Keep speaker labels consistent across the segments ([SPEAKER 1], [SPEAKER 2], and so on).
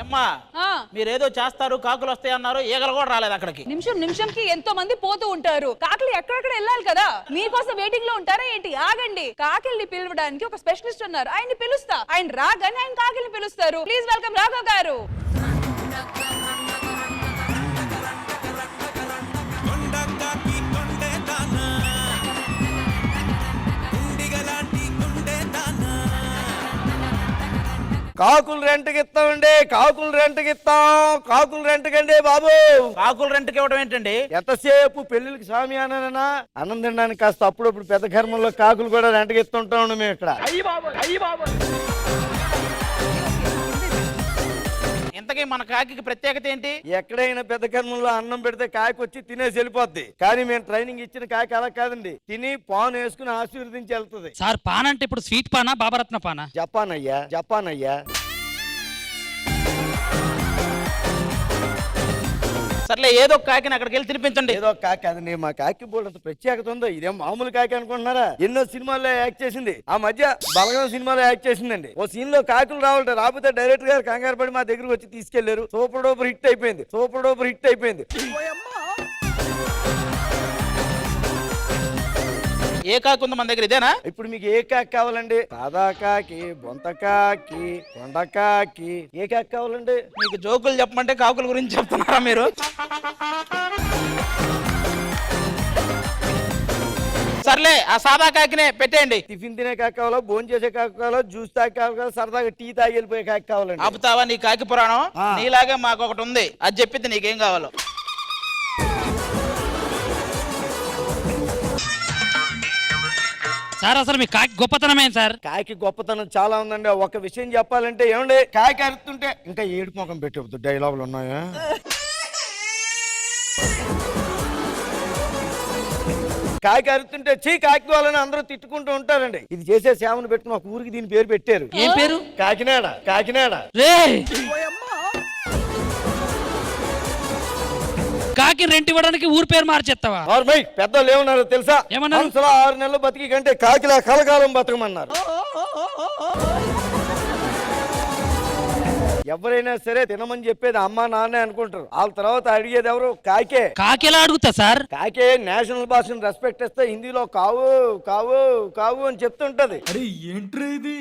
[SPEAKER 1] ఏమ్మా మీరేదో చేస్తారు, కాకులు వస్తాయి అన్నారు, ఈగలు కూడా రాలేదు అక్కడికి.
[SPEAKER 2] నిమిషంకి ఎంతో మంది పోతూ ఉంటారు, కాకులు ఎక్కడెక్కడ వెళ్ళాలి కదా, మీకోసం వెయిటింగ్ లో ఉంటారా ఏంటి? ఆగండి, కాకిల్ని పిలవడానికి ఒక స్పెషలిస్ట్ ఉన్నారు, ఆయన్ని పిలుస్తా. ఆయన రాగానే ఆయన కాకిల్ని పిలుస్తారు. ప్లీజ్ వెల్కమ్ రాఘవ్ గారు.
[SPEAKER 3] కాకులు రెంట్కి ఇస్తామండి, కాకులు రెంట్కి ఇస్తాం, కాకులు రెంట్కండి బాబు.
[SPEAKER 1] కాకులు రెంట్కి ఇవ్వడం ఏంటండి?
[SPEAKER 3] ఎంతసేపు పెళ్లికి స్వామియానా అన్నం తినడానికి కాస్త అప్పుడప్పుడు పెద్ద కర్మంలో కాకులు కూడా రెంట్కి ఇస్తుంటాం మేము ఇక్కడ.
[SPEAKER 1] ఇంతకీ మన కాకి ప్రత్యేకత ఏంటి?
[SPEAKER 3] ఎక్కడైనా పెద్ద కర్మంలో అన్నం పెడితే కాకి వచ్చి తినేసి వెళ్ళిపోద్ది, కానీ మేము ట్రైనింగ్ ఇచ్చిన కాకి అలా కాదండి, తిని పాన్ వేసుకుని ఆశీర్వదించి వెళ్తుంది.
[SPEAKER 4] సార్ పాన్ అంటే ఇప్పుడు స్వీట్ పానా, బాబరత్న పానా?
[SPEAKER 3] జపాన్ అయ్యా, జపాన్ అయ్యా.
[SPEAKER 1] సర్లే, ఏదో కాకిని అక్కడికి వెళ్ళి తినిపించండి.
[SPEAKER 3] ఏదో కాకి అదండి, మా కాకి బోర్డు ప్రత్యేకత ఉందో, ఇదేం మామూలు కాకి అనుకుంటున్నారా? ఎన్నో సినిమాల్లో యాక్ట్ చేసింది, ఆ మధ్య బలగం సినిమాలో యాక్ట్ చేసిందండి. ఓ సీన్ లో కాకులు రావాలంటే, రాకపోతే డైరెక్టర్ గారు కంగారు పడి మా దగ్గరకు వచ్చి తీసుకెళ్లారు. సూపర్ డూపర్ హిట్ అయిపోయింది, సూపర్ డూపర్ హిట్ అయిపోయింది.
[SPEAKER 1] ఏ కాకి ఉందో మన దగ్గర? ఇదేనా?
[SPEAKER 3] ఇప్పుడు మీకు ఏ కాకి కావాలండి? సాదా కాకి, బొంత కాకి, కొండ కాకి, ఏ కాకి కావాలండి?
[SPEAKER 1] మీకు జోకులు చెప్పమంటే కాకుల గురించి చెప్తున్నారా మీరు? సర్లే, ఆ సాదా కాకినే పెట్టేయండి.
[SPEAKER 3] టిఫిన్ తినే కాకి కావాలా, భోజనం చేసే కాకి కావాలా, జ్యూస్ తాగి కావాలా, సరదాగా టీ తాగి వెళ్ళిపోయే కాకి కావాలండి?
[SPEAKER 1] ఆపుతావా నీ కాకి పురాణం? నీలాగే మాకు ఒకటి ఉంది, అది చెప్పిద్ది నీకేం కావాలో.
[SPEAKER 4] సార్ అసలు మీ కాకి గొప్పతనమే సార్?
[SPEAKER 3] కాకి గొప్పతనం చాలా ఉందండి. ఒక విషయం చెప్పాలంటే ఏమండి, కాకి అరుతుంటే ఇంకా ఏడు ముఖం పెట్టే డైలాగులు ఉన్నాయా? కాకి అరుతుంటే చీ కాకి వాళ్ళని అందరూ తిట్టుకుంటూ ఉంటారండి. ఇది చేసే సేవను పెట్టుకుని ఒక ఊరికి దీని పేరు పెట్టారు.
[SPEAKER 4] ఏం పేరు?
[SPEAKER 3] కాకినాడ. కాకినాడ.
[SPEAKER 4] కాకి రెంట్ ఇవ్వడానికి ఊరు పేరు మార్చేస్తావా?
[SPEAKER 3] పెద్దలు ఏమన్నారు తెలుసా?
[SPEAKER 4] ఏమన్నారు?
[SPEAKER 3] 6 నెలలు బతికి కంటే కాకిలా కలకాలం బతకమన్నారు. ఎవరైనా సరే తినమని చెప్పేది అమ్మా నాన్నే అనుకుంటారు, వాళ్ళ తర్వాత అడిగేది ఎవరు? కాకే.
[SPEAKER 4] కాకి ఎలా అడుగుతా సార్?
[SPEAKER 3] కాకే నేషనల్ భాషను రెస్పెక్ట్ ఇస్తే హిందీలో కావు కావు కావు అని చెప్తుంటది.
[SPEAKER 5] అరే ఏంట్రా ఇది?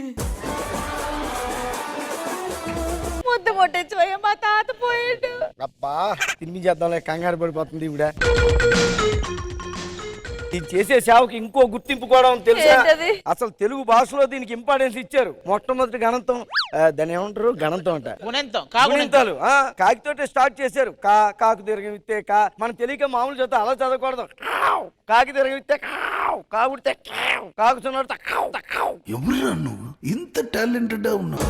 [SPEAKER 2] ముద్దు ముట్టించబోయే మా తాత పోయాడు.
[SPEAKER 3] అబ్బా తినిపించేద్దాంలే, కంగారు పడిపోతుంది ఇవిడ. ఇది చేసే సేవకి ఇంకో గుర్తింపు కూడా ఉంది తెలుసా? అసలు తెలుగు భాషలో దీనికి ఇంపార్టెన్స్ ఇచ్చారు. మొట్టమొదటి గణంతం, దాని ఏమంటారు? గణంతం అంట. గుణింతాలు కాకితోటే స్టార్ట్ చేశారు. కాకు తిరగవిస్తే కా. మనం తెలియక మామూలు చదువు అలా చదవకూడదు. కాకి తిరగవిస్తే కాకుడితే కాకు చున్నాడు.
[SPEAKER 5] ఎవరురా నువ్వు ఇంత టాలెంటెడ్ ఉన్నావు?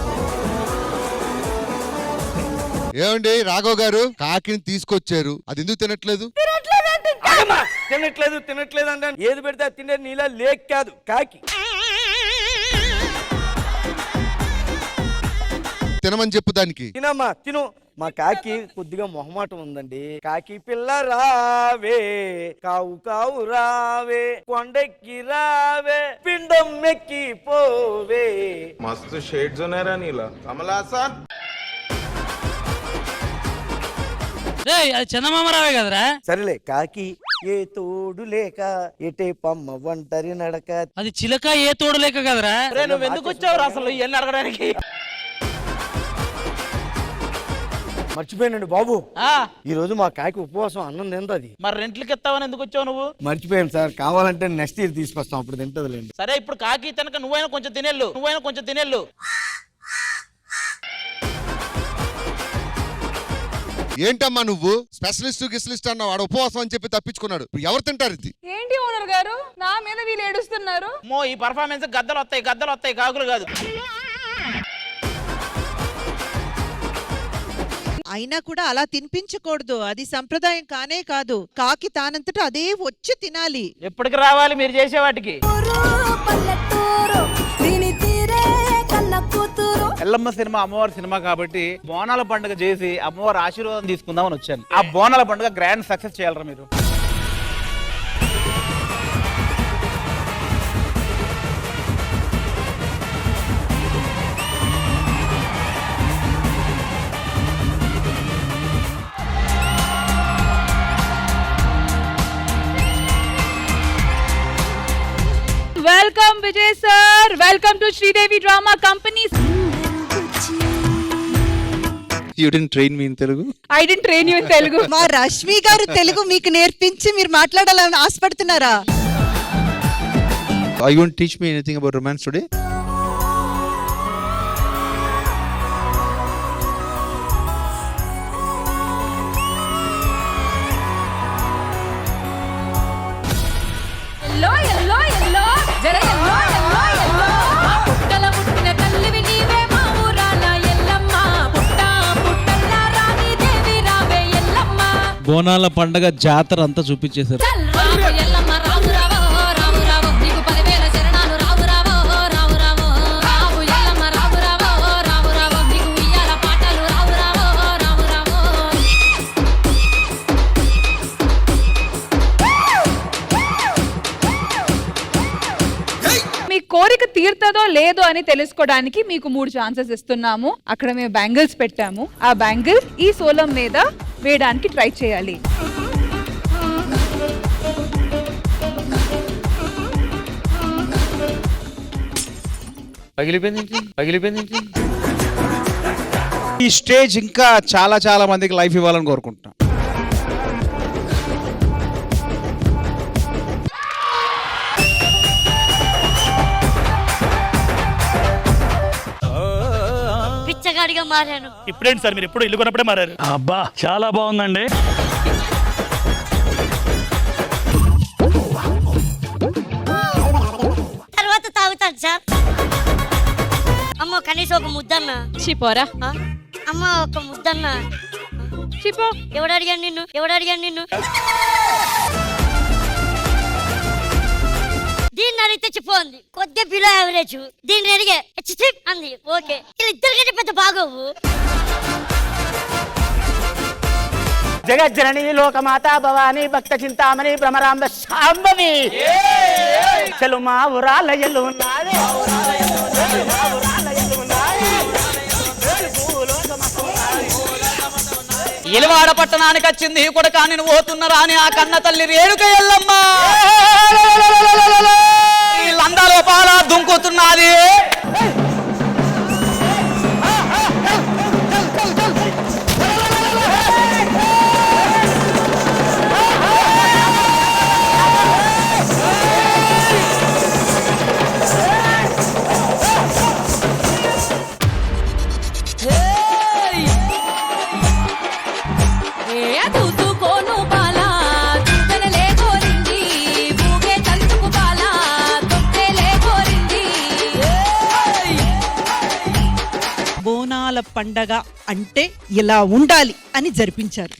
[SPEAKER 6] ఏమండి రాఘవ్ గారు, కాకిని తీసుకొచ్చారు, అది ఎందుకు తినట్లేదు?
[SPEAKER 3] తినట్లేదు అంటే ఏది పెడితే అది తినే నీలా లేక్ కాదు కాకి.
[SPEAKER 6] తినమని చెప్పు దానికి.
[SPEAKER 3] తినమ్మా తిను. మా కాకి కొద్దిగా మొహమాటం ఉందండి. కాకి పిల్ల రావే, కావు కావు రావే, కొండెక్కి రావే, పిండం మెక్కి పోవే.
[SPEAKER 7] मस्त शेड जो नाही नीला कमला असा
[SPEAKER 4] అది చందమామరావే కదరా?
[SPEAKER 3] సరేలే, కాకి ఏ తోడు లేక ఎటే పమ్మ ఒంటరి నడక.
[SPEAKER 4] అది చిలక ఏ తోడు లేక కదరా?
[SPEAKER 1] నువ్వు ఎందుకు వచ్చావు అసలు ఇవన్నీ అడగడానికి?
[SPEAKER 3] మర్చిపోయానండి బాబు, ఈ రోజు మా కాకి ఉపవాసం, అన్నం తింటది.
[SPEAKER 1] మరి రెంట్లకి ఇస్తావని ఎందుకు వచ్చావు నువ్వు?
[SPEAKER 3] మర్చిపోయాను సార్, కావాలంటే నెక్స్ట్ ఇయర్ తీసుకొస్తాం, అప్పుడు తింటదిలేండి.
[SPEAKER 1] సరే, ఇప్పుడు కాకి తినక నువ్వైనా కొంచెం తినేళ్ళు.
[SPEAKER 6] ఏంటమ్మా నువ్వు స్పెషలిస్ట్ గిస్లిస్ట్ అన్నావు, వాడు ఉపవాసం అని చెప్పి తప్పించుకున్నాడు. ఎవరు తింటారు ఇది?
[SPEAKER 2] ఏంటి ఓనర్ గారు, నా మీద వీళ్ళు ఏడుస్తున్నారు?
[SPEAKER 1] ఈ పర్ఫార్మెన్స్ గద్దలు వస్తాయి కాకులు కాదు.
[SPEAKER 8] అయినా కూడా అలా తినిపించకూడదు, అది సంప్రదాయం కానే కాదు. కాకి తానంతటా అదే వచ్చి తినాలి.
[SPEAKER 1] ఎప్పటికి రావాలి మీరు చేసే వాటికి? ఎల్లమ్మ సినిమా అమ్మవారి సినిమా కాబట్టి బోనాల పండుగ చేసి అమ్మవారి ఆశీర్వాదం తీసుకుందామని వచ్చాను. ఆ బోనాల పండుగ గ్రాండ్ సక్సెస్ చేయాలరా మీరు.
[SPEAKER 2] Welcome Vijay sir, welcome to Sridevi drama company.
[SPEAKER 9] You didn't train me in Telugu?
[SPEAKER 2] I didn't train you in Telugu.
[SPEAKER 8] మా రష్మి గారు తెలుగు మీకు నేర్పించి మీరు మాట్లాడాలని ఆశపడుతున్నారా?
[SPEAKER 9] Are you going to teach me anything about romance today?
[SPEAKER 2] Yellow yellow yellow జర yellow yellow yellow పుట్టల పుట్టిన తల్లివి నీవే మా ఊరాల ఎల్లమ్మ, పుట్ట పుట్టల్ల రాణి దేవి రావే ఎల్లమ్మ.
[SPEAKER 4] బోనాల పండగ జాతర అంతా చూపించేశారు.
[SPEAKER 2] రావు ఎల్లమ్మ రావు రావో రావు రావో నీకు 10,000 శరణాలు రావు రావో రావు రావో. రావు ఎల్లమ్మ రావు రావో రావు రావో నీకు ఉయ్యాల పాటలు రావు రావో రావు రావో. మీ కోరిక తీరుతుందో లేదో అని తెలుసుకోవడానికి మీకు 3 ఛాన్సెస్ ఇస్తున్నాము. అక్కడ మేము బ్యాంగిల్స్ పెట్టాము. ఆ బ్యాంగిల్ ఈ సోలం మీద వేయడానికి ట్రై చేయాలి.
[SPEAKER 3] పగిలిపోయింది.
[SPEAKER 1] ఈ స్టేజ్ ఇంకా చాలా చాలా మందికి లైఫ్ ఇవ్వాలని కోరుకుంటున్నాం.
[SPEAKER 10] పిచ్చగాడిగా మారాను.
[SPEAKER 4] ఇప్పుడేంటి సార్, మీరు ఎప్పుడు ఇల్లు కొన్నప్పుడే మారారు? అబ్బా చాలా బాగుందండి.
[SPEAKER 10] తర్వాత తాగుతాను సార్. అమ్మ కనీసం ఒక ముద్దన్న.
[SPEAKER 2] చిపోరా
[SPEAKER 10] అమ్మ ఒక ముద్దన్న.
[SPEAKER 2] చిపో.
[SPEAKER 10] ఎవడడిగాను నిన్ను? దీన్ని అడిగితే చెప్పండి కొద్దిగా బిలో యావరేజ్. దీన్ని అడిగే అంది ఓకే. వీళ్ళిద్దరికంటే పెద్ద బాగోవు.
[SPEAKER 3] జగజ్జనని లోకమాత భవాని భక్త చింతామణి భ్రమరాంబ శాంబవి చెలుమా ఊరాల ఎల్లు ఉన్నది.
[SPEAKER 1] ఇలవాడ పట్టణానికి వచ్చింది కొడకా నేను పోతున్నరా అని ఆ కన్న తల్లి రేణుక ఎల్లమ్మ లందాలో పాల దుంకుతున్నది.
[SPEAKER 8] బోనాల పండగ అంటే ఇలా ఉండాలి అని జరిపించారు.